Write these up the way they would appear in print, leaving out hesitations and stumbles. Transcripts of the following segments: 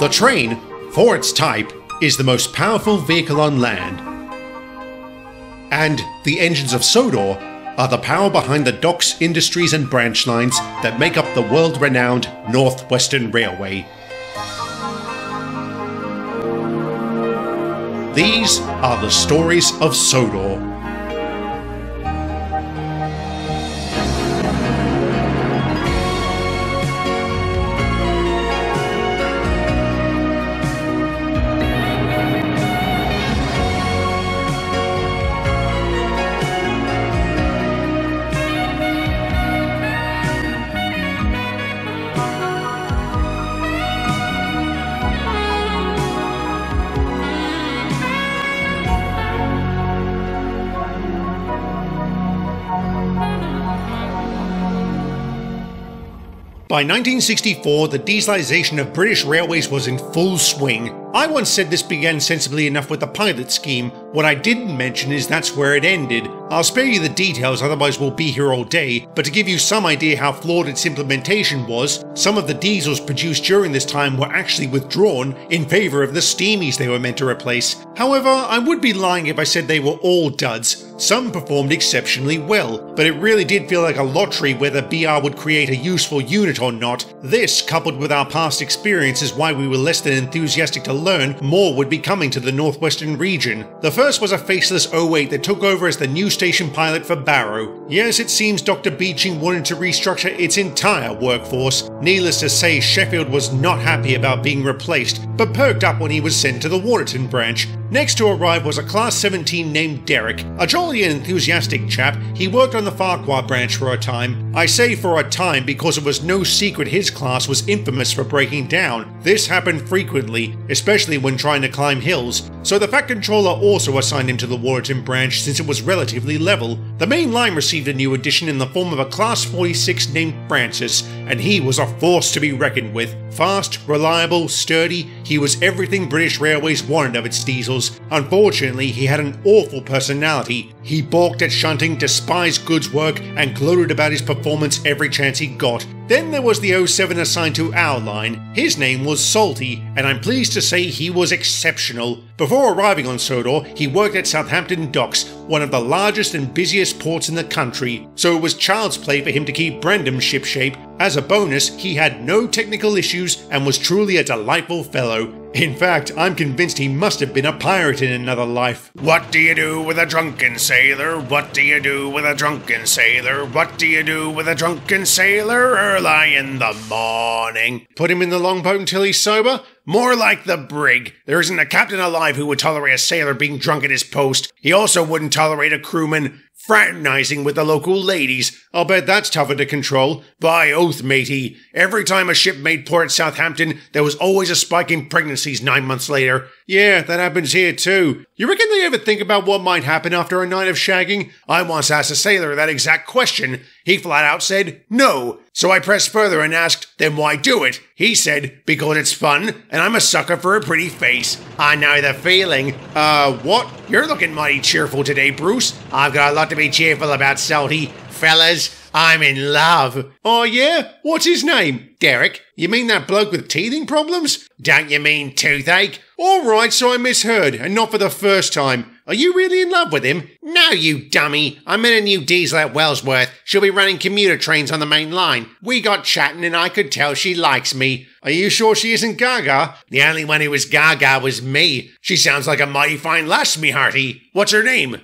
The train, for its type, is the most powerful vehicle on land. And the engines of Sodor are the power behind the docks, industries and branch lines that make up the world-renowned Northwestern Railway. These are the stories of Sodor. By 1964, the dieselisation of British railways was in full swing. I once said this began sensibly enough with the pilot scheme. What I didn't mention is that's where it ended. I'll spare you the details, otherwise we'll be here all day, but to give you some idea how flawed its implementation was, some of the diesels produced during this time were actually withdrawn in favour of the steamies they were meant to replace. However, I would be lying if I said they were all duds. Some performed exceptionally well, but it really did feel like a lottery whether BR would create a useful unit or not. This, coupled with our past experience, is why we were less than enthusiastic to learn more would be coming to the Northwestern region. The first was a faceless 08 that took over as the new station pilot for Barrow. Yes, it seems Dr. Beeching wanted to restructure its entire workforce. Needless to say, Sheffield was not happy about being replaced, but perked up when he was sent to the Waterton branch. Next to arrive was a Class 17 named Derek, a jolly and enthusiastic chap. He worked on the Farquhar branch for a time. I say for a time because it was no secret his class was infamous for breaking down. This happened frequently, especially when trying to climb hills, so the Fat Controller also assigned him to the Waterton branch since it was relatively level. The main line received a new addition in the form of a Class 46 named Francis, and he was a force to be reckoned with. Fast, reliable, sturdy, he was everything British Railways wanted of its diesels. Unfortunately, he had an awful personality. He balked at shunting, despised goods work, and gloated about his performance every chance he got. Then there was the 07 assigned to our line. His name was Salty, and I'm pleased to say he was exceptional. Before arriving on Sodor, he worked at Southampton Docks, one of the largest and busiest ports in the country, so it was child's play for him to keep Brendam shipshape. As a bonus, he had no technical issues and was truly a delightful fellow. In fact, I'm convinced he must have been a pirate in another life. What do you do with a drunken sailor? What do you do with a drunken sailor? What do you do with a drunken sailor early in the morning? Put him in the longboat until he's sober? More like the brig. There isn't a captain alive who would tolerate a sailor being drunk at his post. He also wouldn't tolerate a crewman fraternizing with the local ladies. I'll bet that's tougher to control. By oath, matey, every time a ship made port at Southampton, there was always a spike in pregnancies 9 months later. Yeah, that happens here too. You reckon they ever think about what might happen after a night of shagging? I once asked a sailor that exact question. He flat out said no. So I pressed further and asked, then why do it? He said, because it's fun, and I'm a sucker for a pretty face. I know the feeling. What? You're looking mighty cheerful today, Bruce. I've got a lot to be cheerful about, Salty. Fellas, I'm in love. Oh yeah? What's his name? Derek. You mean that bloke with teething problems? Don't you mean toothache? Alright, so I misheard, and not for the first time. Are you really in love with him? No, you dummy. I met a new diesel at Wellsworth. She'll be running commuter trains on the main line. We got chatting and I could tell she likes me. Are you sure she isn't Gaga? The only one who was Gaga was me. She sounds like a mighty fine lass, me hearty. What's her name?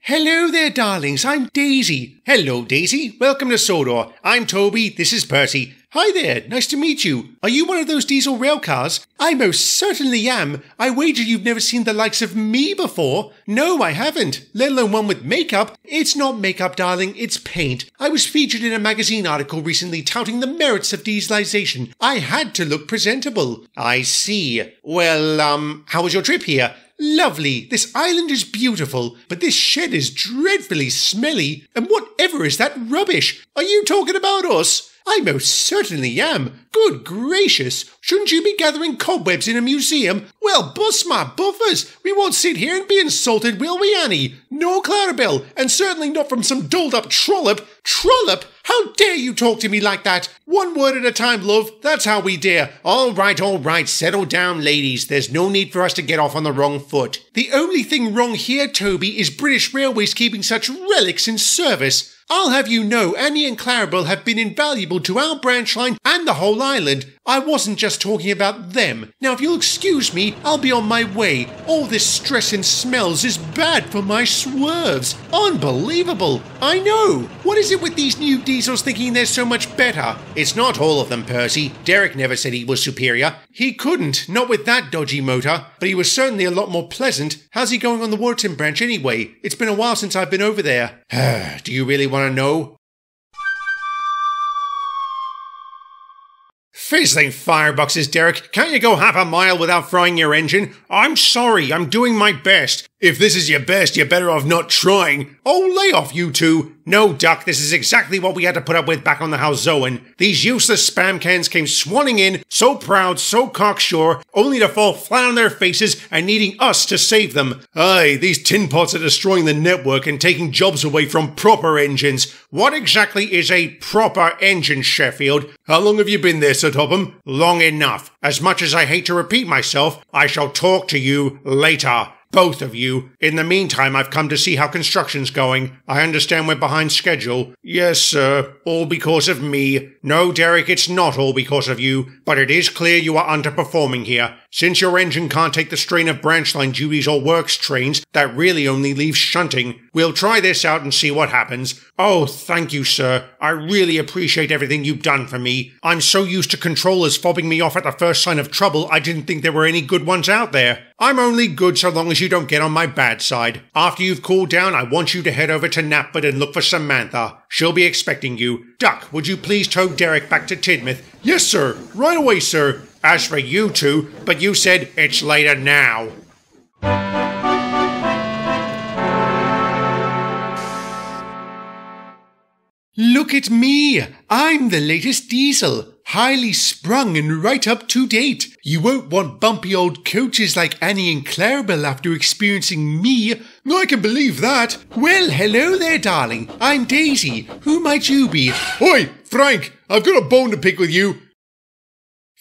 Hello there, darlings. I'm Daisy. Hello, Daisy. Welcome to Sodor. I'm Toby. This is Percy. Hi there. Nice to meet you. Are you one of those diesel rail cars? I most certainly am. I wager you've never seen the likes of me before. No, I haven't. Let alone one with makeup. It's not makeup, darling. It's paint. I was featured in a magazine article recently touting the merits of dieselization. I had to look presentable. I see. Well, how was your trip here? Lovely. This island is beautiful, but this shed is dreadfully smelly. And whatever is that rubbish? Are you talking about us? I most certainly am. Good gracious, shouldn't you be gathering cobwebs in a museum? Well, bust my buffers, we won't sit here and be insulted, will we, Annie? No, Clarabelle, and certainly not from some dolled-up trollop. Trollop? How dare you talk to me like that? One word at a time, love, that's how we dare. All right, settle down, ladies. There's no need for us to get off on the wrong foot. The only thing wrong here, Toby, is British Railways keeping such relics in service. I'll have you know Annie and Clarabelle have been invaluable to our branch line and the whole island. I wasn't just talking about them. Now, if you'll excuse me, I'll be on my way. All this stress and smells is bad for my swerves. Unbelievable. I know. What is it with these new diesels thinking they're so much better? It's not all of them, Percy. Derek never said he was superior. He couldn't, not with that dodgy motor. But he was certainly a lot more pleasant. How's he going on the Warton branch anyway? It's been a while since I've been over there. Do you really want to know? Fizzling fireboxes, Derek. Can't you go half a mile without frying your engine? I'm sorry, I'm doing my best. If this is your best, you're better off not trying. Oh, lay off, you two. No, Duck, this is exactly what we had to put up with back on the Houzoan. These useless spam cans came swanning in, so proud, so cocksure, only to fall flat on their faces and needing us to save them. Aye, these tin pots are destroying the network and taking jobs away from proper engines. What exactly is a proper engine, Sheffield? How long have you been there, Sir Topham? Long enough. As much as I hate to repeat myself, I shall talk to you later. Both of you. In the meantime, I've come to see how construction's going. I understand we're behind schedule. Yes, sir. All because of me. No, Derek, it's not all because of you. But it is clear you are underperforming here. Since your engine can't take the strain of branch line duties or works trains, that really only leaves shunting. We'll try this out and see what happens. Oh, thank you, sir. I really appreciate everything you've done for me. I'm so used to controllers fobbing me off at the first sign of trouble, I didn't think there were any good ones out there. I'm only good so long as you don't get on my bad side. After you've cooled down, I want you to head over to Knapford and look for Samantha. She'll be expecting you. Duck, would you please tow Derek back to Tidmouth? Yes, sir. Right away, sir. As for you two, but you said it's later now. Look at me! I'm the latest diesel. Highly sprung and right up to date. You won't want bumpy old coaches like Annie and Clarabelle after experiencing me. I can believe that. Well, hello there, darling. I'm Daisy. Who might you be? Oi, Frank! I've got a bone to pick with you.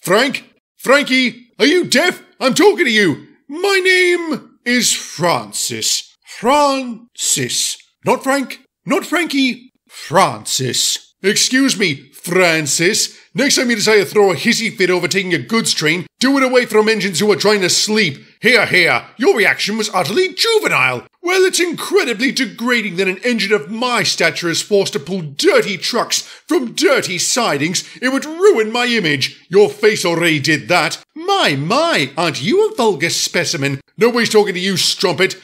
Frank? Frankie? Are you deaf? I'm talking to you. My name is Francis. Francis. Not Frank. Not Frankie. Francis. Excuse me, Francis. Next time you decide to throw a hissy fit over taking a goods train, do it away from engines who are trying to sleep. Here, your reaction was utterly juvenile. Well, it's incredibly degrading that an engine of my stature is forced to pull dirty trucks from dirty sidings. It would ruin my image. Your face already did that. My, aren't you a vulgar specimen? Nobody's talking to you, strumpet.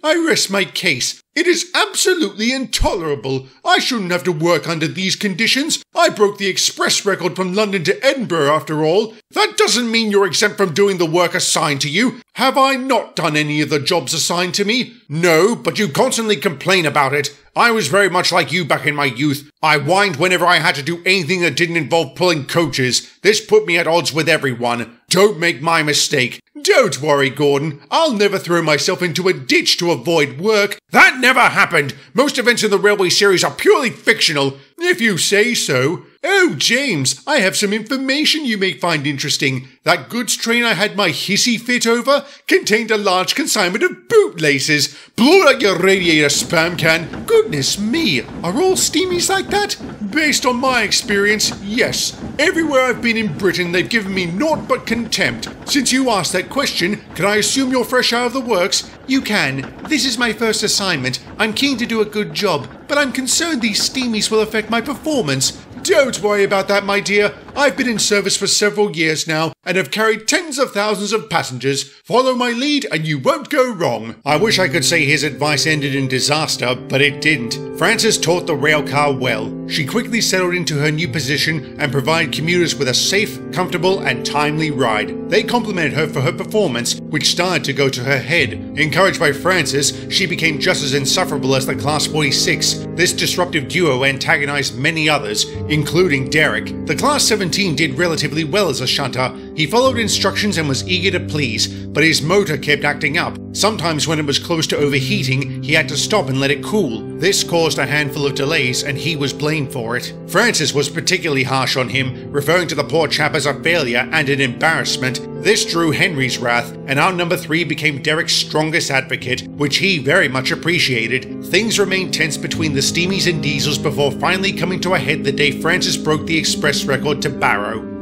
I rest my case. It is absolutely intolerable. I shouldn't have to work under these conditions. I broke the express record from London to Edinburgh, after all. That doesn't mean you're exempt from doing the work assigned to you. Have I not done any of the jobs assigned to me? No, but you constantly complain about it. I was very much like you back in my youth. I whined whenever I had to do anything that didn't involve pulling coaches. This put me at odds with everyone. Don't make my mistake. Don't worry, Gordon. I'll never throw myself into a ditch to avoid work. That never happened. Most events in the Railway series are purely fictional, if you say so. Oh, James, I have some information you may find interesting. That goods train I had my hissy fit over contained a large consignment of bootlaces. Blow out your radiator, spam can. Goodness me, are all steamies like that? Based on my experience, yes. Everywhere I've been in Britain, they've given me naught but contempt. Since you asked that question, can I assume you're fresh out of the works? You can. This is my first assignment. I'm keen to do a good job, but I'm concerned these steamies will affect my performance. Don't worry about that, my dear. I've been in service for several years now and have carried tens of thousands of passengers. Follow my lead and you won't go wrong. I wish I could say his advice ended in disaster, but it didn't. Frances taught the railcar well. She quickly settled into her new position and provided commuters with a safe, comfortable and timely ride. They complimented her for her performance, which started to go to her head. Encouraged by Frances, she became just as insufferable as the Class 46. This disruptive duo antagonized many others, including Derek. The Class 17 did relatively well as a shunter. He followed instructions and was eager to please, but his motor kept acting up. Sometimes when it was close to overheating, he had to stop and let it cool. This caused a handful of delays, and he was blamed for it. Frances was particularly harsh on him, referring to the poor chap as a failure and an embarrassment. This drew Henry's wrath, and our number 3 became Derek's strongest advocate, which he very much appreciated. Things remained tense between the Steamies and Diesels before finally coming to a head the day Frances broke the express record to Barrow.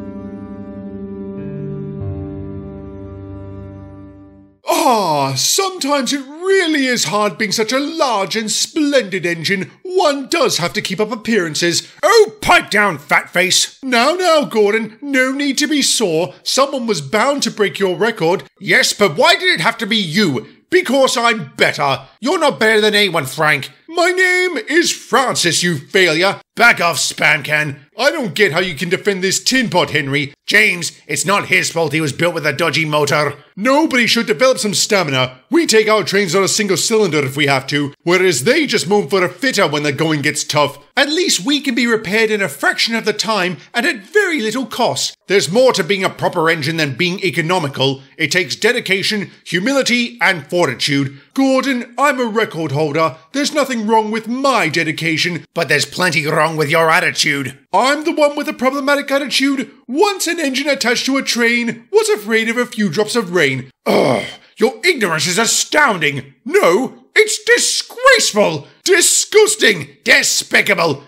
Sometimes it really is hard being such a large and splendid engine. One does have to keep up appearances. Oh, pipe down, fat face. Now, Gordon, no need to be sore. Someone was bound to break your record. Yes, but why did it have to be you? Because I'm better. You're not better than anyone, Frank. My name is Francis, you failure. Back off, spam can. I don't get how you can defend this tin pot, Henry. James, it's not his fault he was built with a dodgy motor. Nobody should develop some stamina. We take our trains on a single cylinder if we have to, whereas they just moan for a fitter when the going gets tough. At least we can be repaired in a fraction of the time and at very little cost. There's more to being a proper engine than being economical. It takes dedication, humility, and fortitude. Gordon, I'm a record holder. There's nothing wrong with my dedication, but there's plenty wrong with your attitude. I'm the one with a problematic attitude. Once an engine attached to a train was afraid of a few drops of rain. Ugh, your ignorance is astounding. No, it's disgraceful, disgusting, despicable,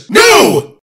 No!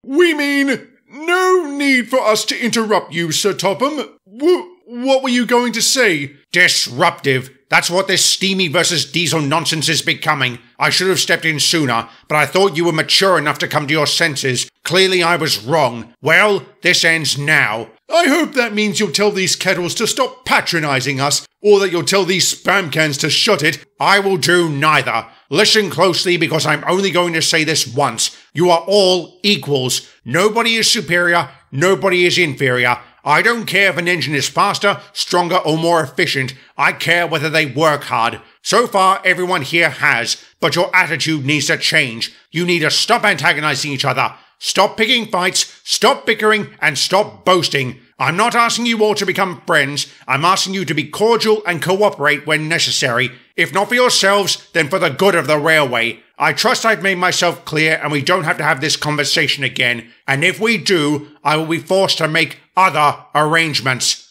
We mean, no need for us to interrupt you, Sir Topham. What were you going to say? Disruptive. That's what this steamy versus diesel nonsense is becoming. I should have stepped in sooner, but I thought you were mature enough to come to your senses. Clearly I was wrong. Well, this ends now. I hope that means you'll tell these kettles to stop patronizing us, or that you'll tell these spam cans to shut it. I will do neither. Listen closely, because I'm only going to say this once. You are all equals. Nobody is superior, nobody is inferior. I don't care if an engine is faster, stronger, or more efficient. I care whether they work hard. So far, everyone here has, but your attitude needs to change. You need to stop antagonizing each other. Stop picking fights, stop bickering, and stop boasting. I'm not asking you all to become friends. I'm asking you to be cordial and cooperate when necessary. If not for yourselves, then for the good of the railway. I trust I've made myself clear and we don't have to have this conversation again. And if we do, I will be forced to make other arrangements.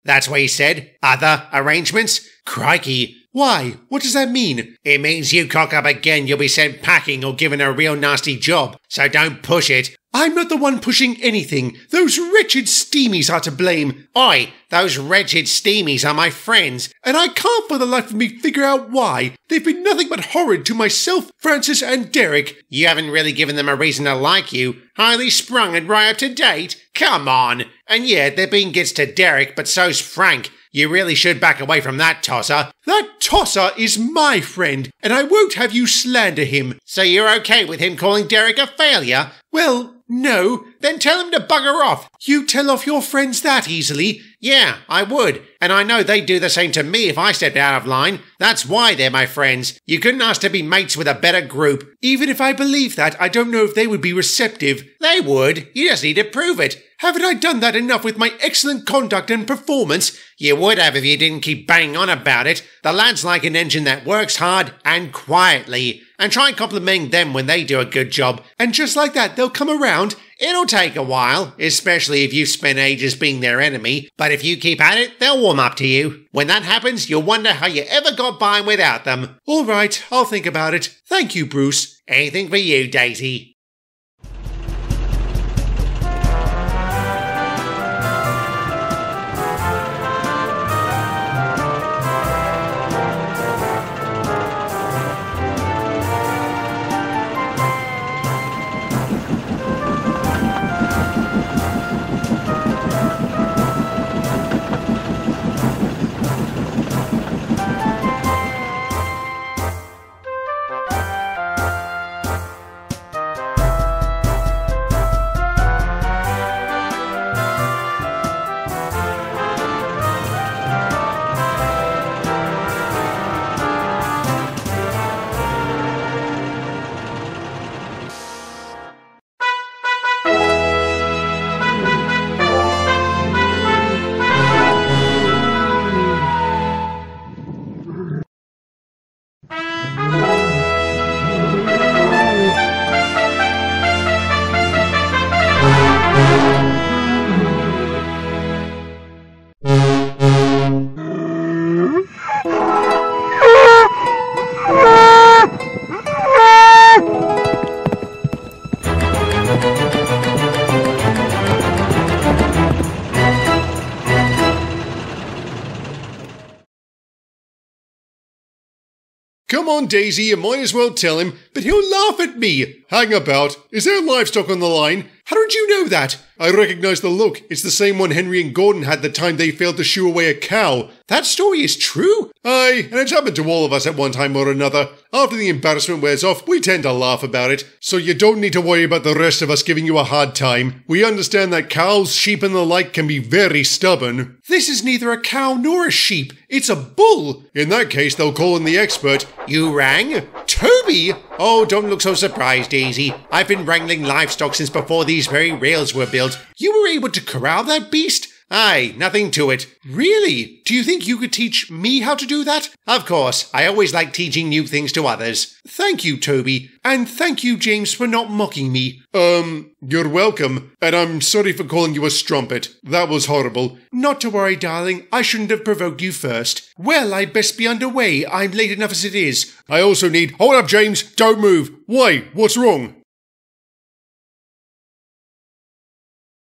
That's what he said. Other arrangements? Crikey. Why? What does that mean? It means you cock up again, you'll be sent packing or given a real nasty job. So don't push it. I'm not the one pushing anything. Those wretched steamies are to blame. Oi, those wretched steamies are my friends. And I can't for the life of me figure out why. They've been nothing but horrid to myself, Francis and Derek. You haven't really given them a reason to like you. Highly sprung and right up to date. Come on. And yeah, their being gets to Derek, but so's Frank. You really should back away from that tosser. That tosser is my friend, and I won't have you slander him. So you're okay with him calling Derek a failure? Well, no. Then tell him to bugger off. You tell off your friends that easily? Yeah, I would. And I know they'd do the same to me if I stepped out of line. That's why they're my friends. You couldn't ask to be mates with a better group. Even if I believe that, I don't know if they would be receptive. They would. You just need to prove it. Haven't I done that enough with my excellent conduct and performance? You would have if you didn't keep banging on about it. The lads like an engine that works hard and quietly. And try complimenting them when they do a good job. And just like that, they'll come around. It'll take a while, especially if you've spent ages being their enemy. But if you keep at it, they'll warm up to you. When that happens, you'll wonder how you ever got by without them. All right, I'll think about it. Thank you, Bruce. Anything for you, Daisy. Come on, Daisy, you might as well tell him, but he'll laugh at me. Hang about. Is there livestock on the line? How did you know that? I recognise the look. It's the same one Henry and Gordon had the time they failed to shoo away a cow. That story is true? Aye, and it's happened to all of us at one time or another. After the embarrassment wears off, we tend to laugh about it. So you don't need to worry about the rest of us giving you a hard time. We understand that cows, sheep and the like can be very stubborn. This is neither a cow nor a sheep. It's a bull. In that case, they'll call in the expert. You rang? Toby? Oh, don't look so surprised, Daisy. I've been wrangling livestock since before these very rails were built. You were able to corral that beast? Aye, nothing to it. Really? Do you think you could teach me how to do that? Of course. I always like teaching new things to others. Thank you, Toby. And thank you, James, for not mocking me. You're welcome. And I'm sorry for calling you a strumpet. That was horrible. Not to worry, darling. I shouldn't have provoked you first. Well, I'd best be underway. I'm late enough as it is. I also need— Hold up, James. Don't move. Why? What's wrong?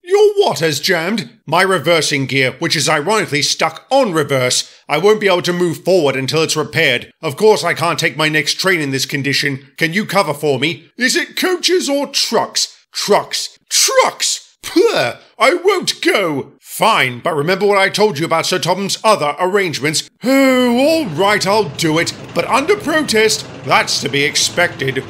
Your what has jammed? My reversing gear, which is ironically stuck on reverse. I won't be able to move forward until it's repaired. Of course I can't take my next train in this condition. Can you cover for me? Is it coaches or trucks? Trucks. Trucks! Puh! I won't go! Fine, but remember what I told you about Sir Topham's other arrangements? Oh, all right, I'll do it. But under protest, that's to be expected.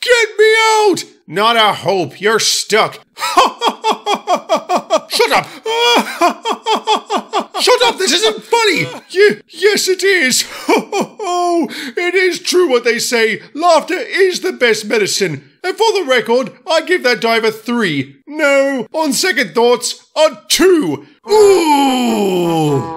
Get me out! Not a hope. You're stuck. Shut up! Shut up! This isn't funny! Yes, it is. It is true what they say. Laughter is the best medicine. And for the record, I give that dive a 3. No, on second thoughts, a 2. Ooh!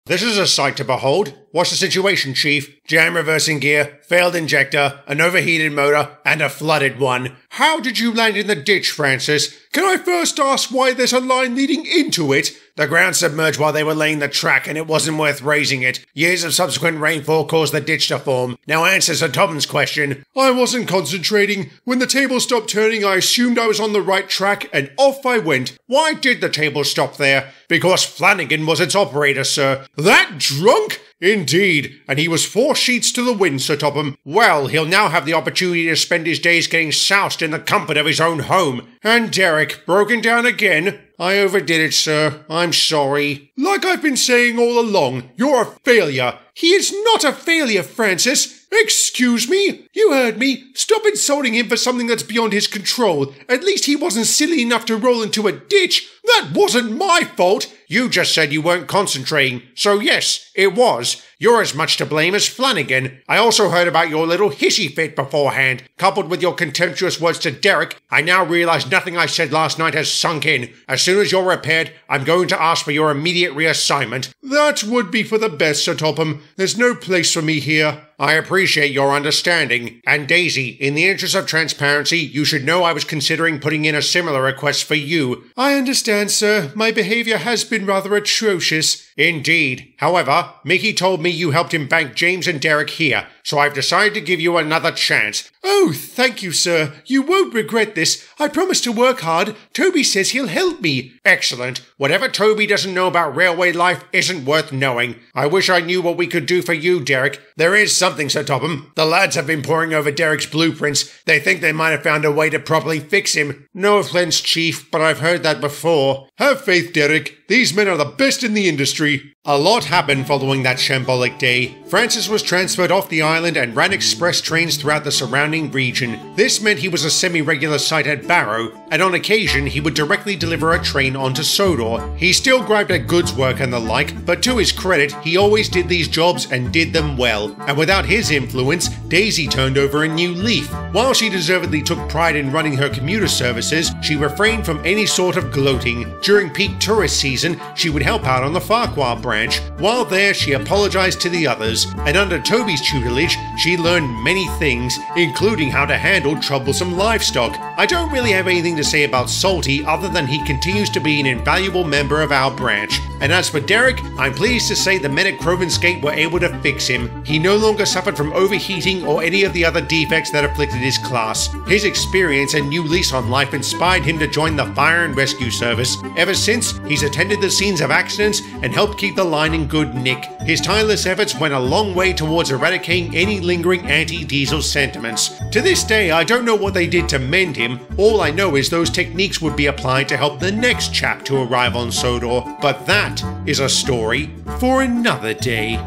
This is a sight to behold. What's the situation, Chief? Jam reversing gear, failed injector, an overheated motor, and a flooded one. How did you land in the ditch, Francis? Can I first ask why there's a line leading into it? The ground submerged while they were laying the track, and it wasn't worth raising it. Years of subsequent rainfall caused the ditch to form. Now answer Sir Topham's question. I wasn't concentrating. When the table stopped turning, I assumed I was on the right track, and off I went. Why did the table stop there? Because Flanagan was its operator, sir. That drunk? Indeed, and he was 4 sheets to the wind, Sir Topham. Well, he'll now have the opportunity to spend his days getting soused in the comfort of his own home. And Derek, broken down again? I overdid it, sir. I'm sorry. Like I've been saying all along, you're a failure. He is not a failure, Francis. Excuse me? You heard me. Stop insulting him for something that's beyond his control. At least he wasn't silly enough to roll into a ditch. That wasn't my fault. You just said you weren't concentrating. So yes, it was. You're as much to blame as Flanagan. I also heard about your little hissy fit beforehand. Coupled with your contemptuous words to Derek, I now realize nothing I said last night has sunk in. As soon as you're repaired, I'm going to ask for your immediate reassignment. That would be for the best, Sir Topham. There's no place for me here. I appreciate your understanding. And Daisy, in the interest of transparency, you should know I was considering putting in a similar request for you. I understand, sir. My behavior has been rather atrocious. Indeed. However, Mickey told me you helped him bank James and Derek here, so I've decided to give you another chance. Oh, thank you, sir. You won't regret this. I promise to work hard. Toby says he'll help me. Excellent. Whatever Toby doesn't know about railway life isn't worth knowing. I wish I knew what we could do for you, Derek. There is something, Sir Topham. The lads have been poring over Derek's blueprints. They think they might have found a way to properly fix him. No offense, Chief, but I've heard that before. Have faith, Derek. These men are the best in the industry. A lot happened following that shambolic day. Francis was transferred off the Island and ran express trains throughout the surrounding region. This meant he was a semi-regular sight at Barrow, and on occasion he would directly deliver a train onto Sodor. He still griped at goods work and the like, but to his credit, he always did these jobs and did them well. And without his influence, Daisy turned over a new leaf. While she deservedly took pride in running her commuter services, she refrained from any sort of gloating. During peak tourist season, she would help out on the Farquhar branch. While there, she apologized to the others, and under Toby's tutelage, she learned many things, including how to handle troublesome livestock. I don't really have anything to say about Salty other than he continues to be an invaluable member of our branch. And as for Derek, I'm pleased to say the men at Crovanskate were able to fix him. He no longer suffered from overheating or any of the other defects that afflicted his class. His experience and new lease on life inspired him to join the Fire and Rescue Service. Ever since, he's attended the scenes of accidents and helped keep the line in good nick. His tireless efforts went a long way towards eradicating any lingering anti-Diesel sentiments. To this day, I don't know what they did to mend him. All I know is those techniques would be applied to help the next chap to arrive on Sodor. But that is a story for another day.